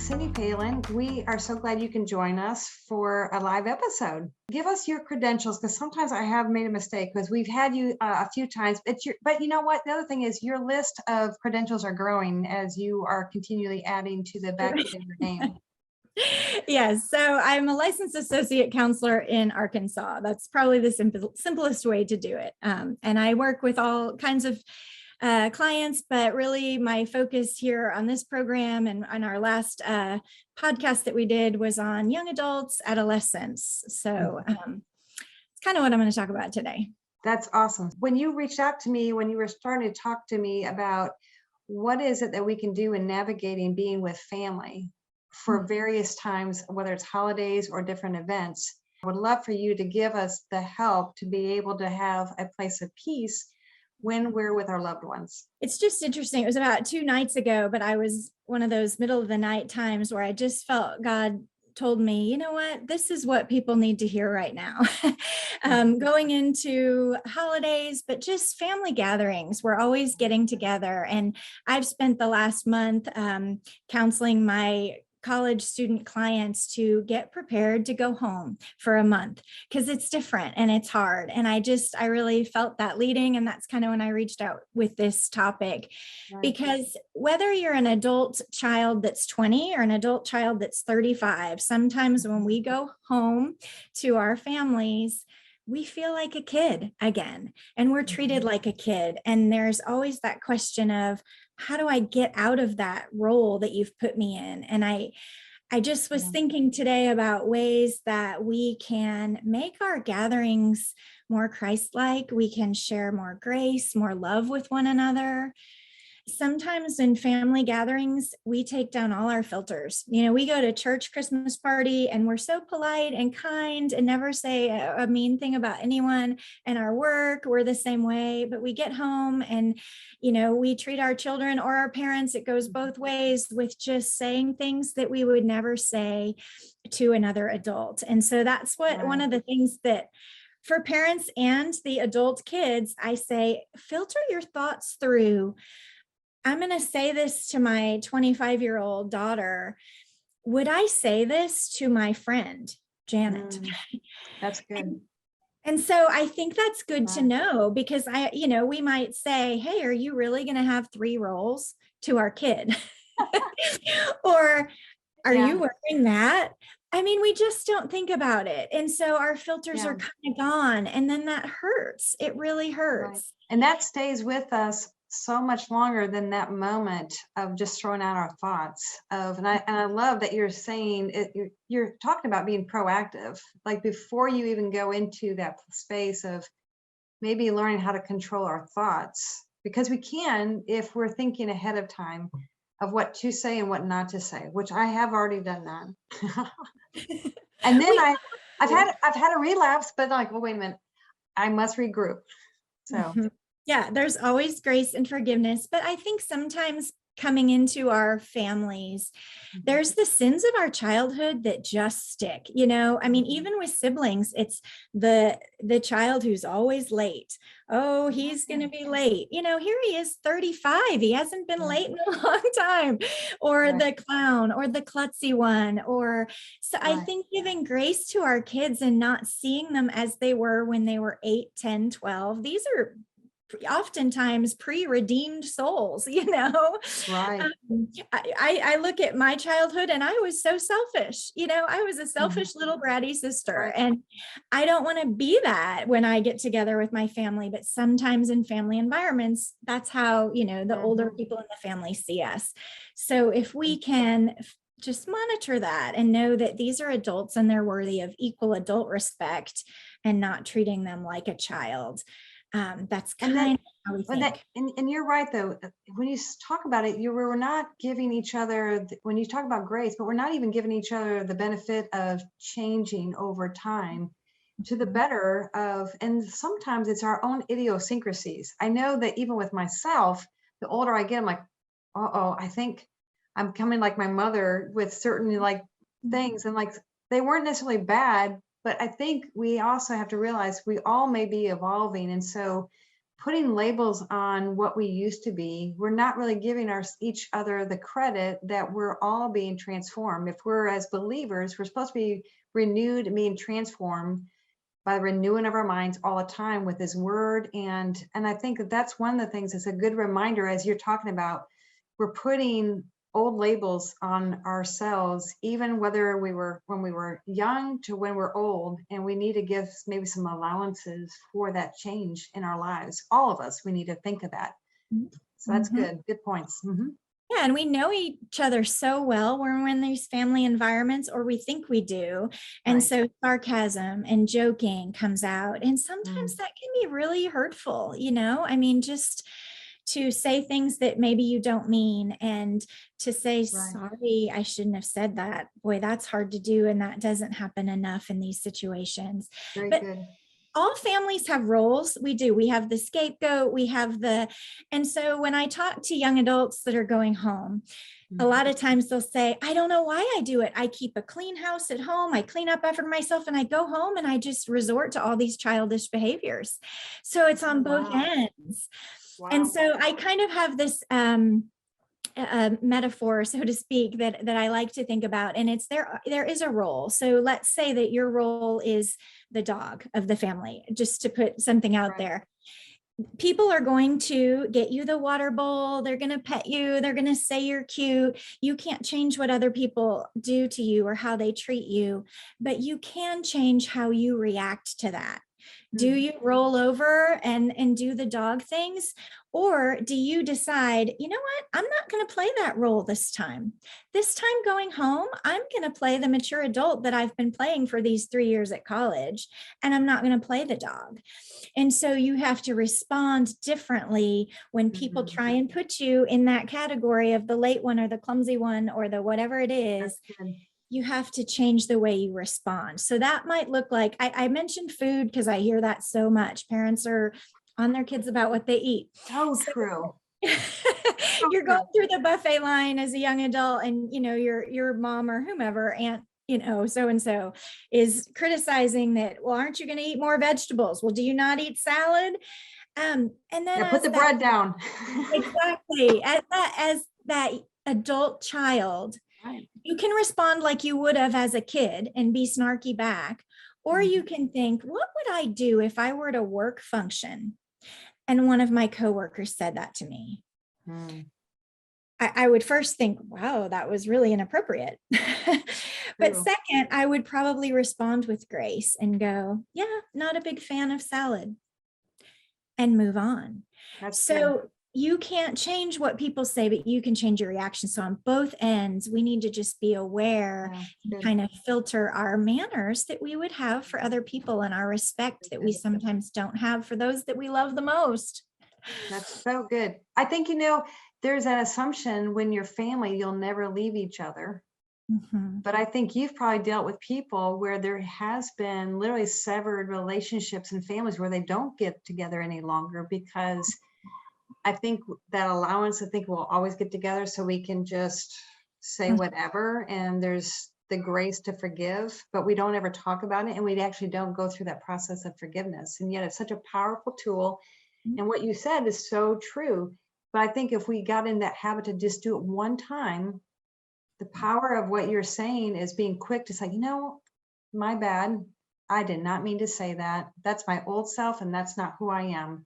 Cindy Palen. We are so glad you can join us for a live episode. Give us your credentials, because sometimes I have made a mistake because we've had you a few times. But you know what? The other thing is your list of credentials are growing as you are continually adding to the back end of your name. Yes, so I'm a licensed associate counselor in Arkansas. That's probably the simplest way to do it. And I work with all kinds of clients, but really my focus here on this program and on our last podcast that we did was on young adults, adolescents. So it's kind of what I'm going to talk about today. That's awesome. When you reached out to me, when you were starting to talk to me about what is it that we can do in navigating being with family for various times, whether it's holidays or different events, I would love for you to give us the help to be able to have a place of peace when we're with our loved ones. It's just interesting. It was about 2 nights ago, but I was one of those middle of the night times where I just felt God told me, you know what, this is what people need to hear right now. Going into holidays, but just family gatherings. We're always getting together. And I've spent the last month counseling my college student clients to get prepared to go home for a month because it's different and it's hard. And I really felt that leading. And that's kind of when I reached out with this topic, because whether you're an adult child that's 20 or an adult child that's 35, sometimes when we go home to our families, we feel like a kid again, and we're treated like a kid. And there's always that question of, how do I get out of that role that you've put me in? And I just was thinking today about ways that we can make our gatherings more Christ-like. We can share more grace, more love with one another. Sometimes in family gatherings, we take down all our filters. You know, we go to church Christmas party and we're so polite and kind and never say a mean thing about anyone. And our work, we're the same way, but we get home and, you know, we treat our children or our parents, it goes both ways, with just saying things that we would never say to another adult. And so that's what one of the things that for parents and the adult kids, I say, filter your thoughts through. I'm going to say this to my 25-year-old daughter. Would I say this to my friend, Janet? That's good. And so I think that's good to know, because we might say, hey, are you really going to have 3 roles to our kid? Or are you wearing that? I mean, we just don't think about it. And so our filters are kind of gone. And then that hurts. It really hurts. And that stays with us so much longer than that moment of just throwing out our thoughts of, and I love that you're saying it, you're talking about being proactive, like before you even go into that space of maybe learning how to control our thoughts, because we can, if we're thinking ahead of time of what to say and what not to say, which I have already done that. And then I've had a relapse, but like, well, wait a minute, I must regroup. So yeah, there's always grace and forgiveness. But I think sometimes coming into our families, there's the sins of our childhood that just stick. You know, I mean, even with siblings, it's the child who's always late. Oh, he's going to be late. You know, here he is 35. He hasn't been late in a long time. Or the clown, or the klutzy one. So I think giving grace to our kids and not seeing them as they were when they were 8, 10, 12. These are oftentimes pre-redeemed souls, you know. I look at my childhood and I was so selfish, you know. I was a selfish little bratty sister, and I don't want to be that when I get together with my family. But sometimes in family environments, that's how, you know, the older people in the family see us. So if we can just monitor that and know that these are adults and they're worthy of equal adult respect and not treating them like a child. That's kind of how we think. And you're right, though. When you talk about it, we're not giving each other, when you talk about grace, but we're not even giving each other the benefit of changing over time to the better of, and sometimes it's our own idiosyncrasies. I know that even with myself, the older I get, I'm like, I think I'm coming like my mother with certain like things, and like they weren't necessarily bad. But I think we also have to realize we all may be evolving. And so putting labels on what we used to be, we're not really giving each other the credit that we're all being transformed. If we're, as believers, we're supposed to be renewed and being transformed by the renewing of our minds all the time with his word. And I think that that's one of the things that's a good reminder, as you're talking about, we're putting old labels on ourselves, even whether when we were young to when we're old, and we need to give maybe some allowances for that change in our lives. All of us, we need to think of that. So that's good points. Yeah, and we know each other so well when we're in these family environments, or we think we do. And so sarcasm and joking comes out. And sometimes that can be really hurtful, I mean, just to say things that maybe you don't mean, and to say, sorry, I shouldn't have said that. Boy, that's hard to do. And that doesn't happen enough in these situations. Very but good. All families have roles. We do. We have the scapegoat, and so when I talk to young adults that are going home, a lot of times they'll say, I don't know why I do it. I keep a clean house at home. I clean up after myself, and I go home and I just resort to all these childish behaviors. So it's on both ends. And so I kind of have this metaphor, so to speak, that I like to think about, and it's there is a role. So let's say that your role is the dog of the family, just to put something out there. People are going to get you the water bowl, they're going to pet you, they're going to say you're cute. You can't change what other people do to you or how they treat you, but you can change how you react to that. Do you roll over and do the dog things? Or do you decide, you know what, I'm not going to play that role this time. This time going home, I'm going to play the mature adult that I've been playing for these 3 years at college, and I'm not going to play the dog. And so you have to respond differently when people try and put you in that category of the late one or the clumsy one or the whatever it is. You have to change the way you respond. So that might look like, I mentioned food because I hear that so much. Parents are on their kids about what they eat. So true. You're going through the buffet line as a young adult, and your mom or whomever, aunt, so-and-so is criticizing that, well, aren't you going to eat more vegetables? Well, do you not eat salad? And then put the bread down. Exactly. As that adult child, you can respond like you would have as a kid and be snarky back, or you can think, what would I do if I were at a work function and one of my coworkers said that to me? I would first think, wow, that was really inappropriate. But second, I would probably respond with grace and go, yeah, not a big fan of salad, and move on. So you can't change what people say, but you can change your reaction. So on both ends, we need to just be aware and kind of filter our manners that we would have for other people, and our respect that we sometimes don't have for those that we love the most. That's so good. I think, there's an assumption when you're family, you'll never leave each other. But I think you've probably dealt with people where there has been literally severed relationships and families where they don't get together any longer, because I think that allowance to think we'll always get together so we can just say whatever, and there's the grace to forgive, but we don't ever talk about it, and we actually don't go through that process of forgiveness. And yet it's such a powerful tool. And what you said is so true. But I think if we got in that habit to just do it one time, the power of what you're saying is being quick to say, my bad. I did not mean to say that. That's my old self, and that's not who I am.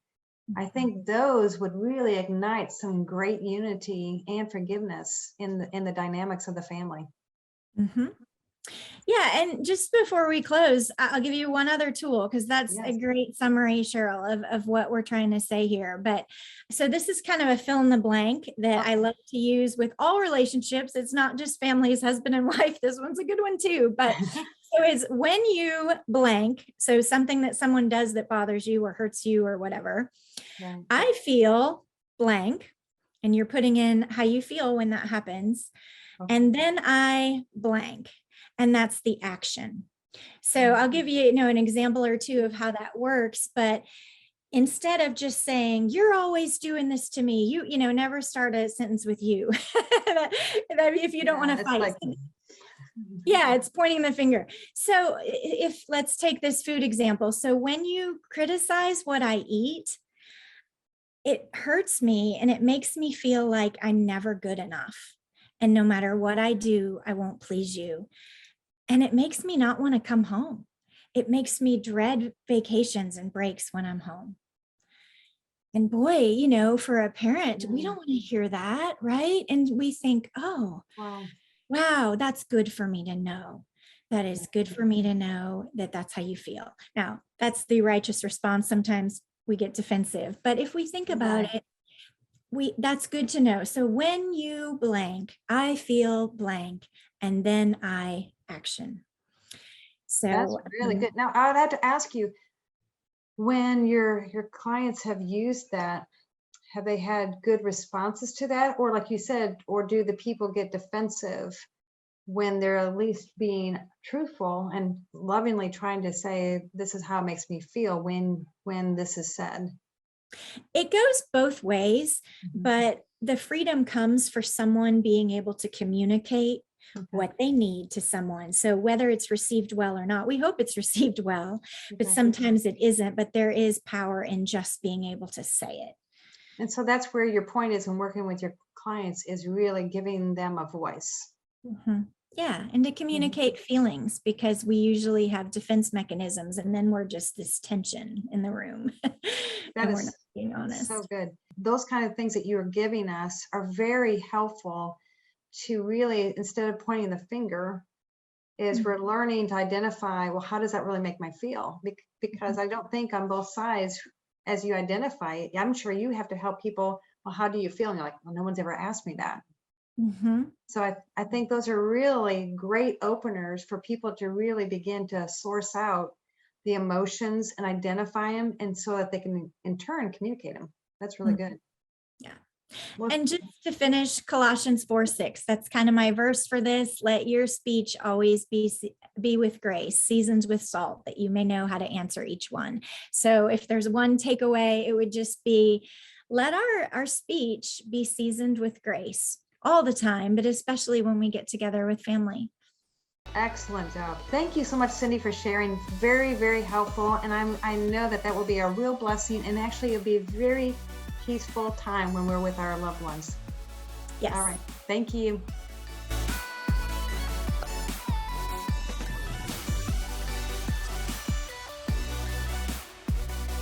I think those would really ignite some great unity and forgiveness in the dynamics of the family. Yeah, and just before we close, I'll give you one other tool, because that's a great summary, Cheryl, of what we're trying to say here. But so this is kind of a fill in the blank that I love to use with all relationships. It's not just families, husband and wife. This one's a good one too. But so it's when you blank, so something that someone does that bothers you or hurts you or whatever, I feel blank, and you're putting in how you feel when that happens. And then I blank. And that's the action. So I'll give you, an example or two of how that works. But instead of just saying, you're always doing this to me, you never start a sentence with you. If you don't want to fight. It's pointing the finger. So let's take this food example. So when you criticize what I eat, it hurts me and it makes me feel like I'm never good enough. And no matter what I do, I won't please you. And it makes me not want to come home. It makes me dread vacations and breaks when I'm home. And boy, for a parent, we don't want to hear that, right? And we think, oh, Wow. wow, that's good for me to know. That is good for me to know that that's how you feel. Now, that's the righteous response. Sometimes we get defensive, but if we think about it, that's good to know. So when you blank, I feel blank, and then I action. That's So really good. Now, I would have to ask you, when your clients have used that, have they had good responses to that? Or like you said, or do the people get defensive when they're at least being truthful and lovingly trying to say, this is how it makes me feel when this is said? it goes both ways, Mhm. but the freedom comes for someone being able to communicate Okay. what they need to someone. So whether it's received well or not, we hope it's received well, but Okay. sometimes it isn't, but there is power in just being able to say it. And so that's where your point is in working with your clients, is really giving them a voice. Mhm. Yeah, and to communicate feelings, because we usually have defense mechanisms and then we're just this tension in the room That and we're not is being honest. so good. Those kind of things that you're giving us are very helpful to really, instead of pointing the finger, is we're learning to identify, well, how does that really make me feel? Because I don't think on both sides, as you identify it, I'm sure you have to help people. Well, how do you feel? And you're like, well, no one's ever asked me that. Mhm. So I think those are really great openers for people to really begin to source out the emotions and identify them, and so that they can in turn communicate them. That's really good. Yeah. Well, And just to finish, Colossians 4:6, that's kind of my verse for this. Let your speech always be with grace, seasoned with salt, that you may know how to answer each one. So if there's one takeaway, it would just be, let our speech be seasoned with grace all the time, but especially when we get together with family. excellent job. Thank you so much, Cindy, for sharing. Very, very helpful. And I know that that will be a real blessing, and actually it'll be a very peaceful time when we're with our loved ones. Yes. All right. Thank you.